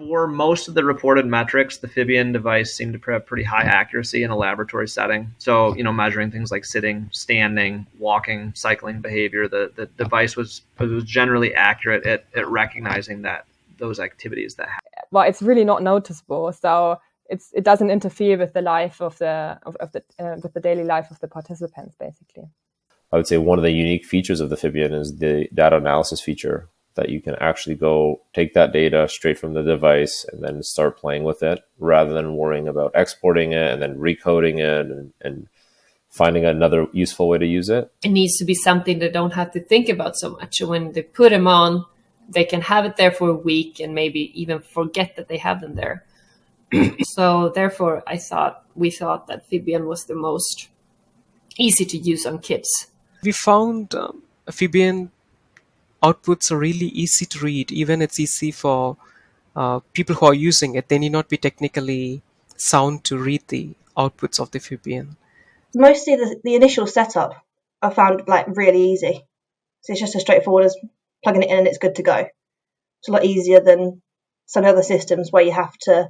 For most of the reported metrics, the Fibion device seemed to have pretty high accuracy in a laboratory setting. So, measuring things like sitting, standing, walking, cycling behavior, the device was generally accurate at recognizing those activities that happen. Well, it's really not noticeable, so it doesn't interfere with the life with the daily life of the participants, basically. I would say one of the unique features of the Fibion is the data analysis feature, that you can actually go take that data straight from the device and then start playing with it rather than worrying about exporting it and then recoding it and finding another useful way to use it. It needs to be something they don't have to think about so much. So when they put them on, they can have it there for a week and maybe even forget that they have them there. So therefore, we thought that Fibion was the most easy to use on kids. We found Fibion outputs are really easy to read. Even it's easy for people who are using it. They need not be technically sound to read the outputs of the Fibion. Mostly the initial setup I found really easy. So it's just as straightforward as plugging it in and it's good to go. It's a lot easier than some other systems where you have to,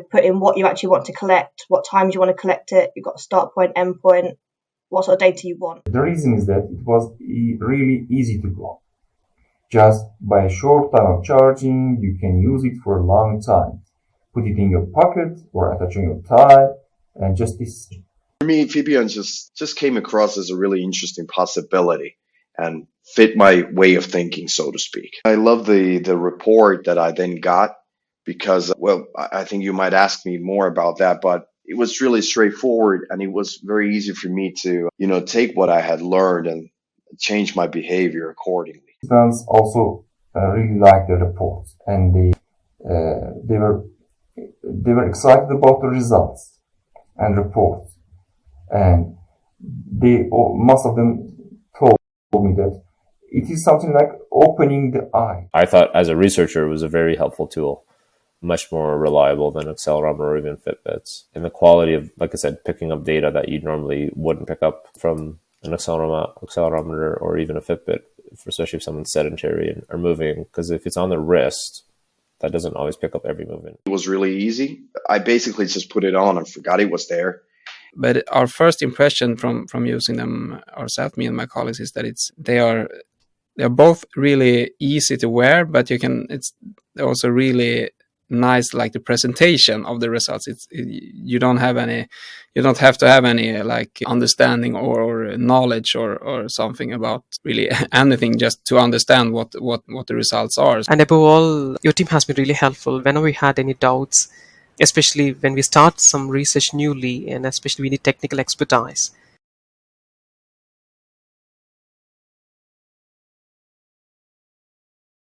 put in what you actually want to collect, what times you want to collect it. You've got a start point, end point, what sort of data you want. The reason is that it was really easy to go. Just by a short time of charging, you can use it for a long time. Put it in your pocket or attach on your tie, and just this. For me, Fibion just came across as a really interesting possibility and fit my way of thinking, so to speak. I love the report that I then got because, I think you might ask me more about that, but it was really straightforward and it was very easy for me to, take what I had learned and change my behavior accordingly. Students also really liked the report, and they were excited about the results and reports, and most of them told me that it is something like opening the eye. I thought as a researcher it was a very helpful tool, much more reliable than accelerometer or even Fitbits, and the quality of, like I said, picking up data that you normally wouldn't pick up from an accelerometer or even a Fitbit, especially if someone's sedentary and are moving, because if it's on the wrist, that doesn't always pick up every movement. It was really easy. I basically just put it on and forgot it was there. But our first impression from using them ourselves, me and my colleagues, is that they're both really easy to wear, but it's also really nice, like the presentation of the results. You don't have to have any understanding or knowledge or something about really anything, just to understand what the results are. And above all, your team has been really helpful whenever we had any doubts, especially when we start some research newly, and especially we need technical expertise.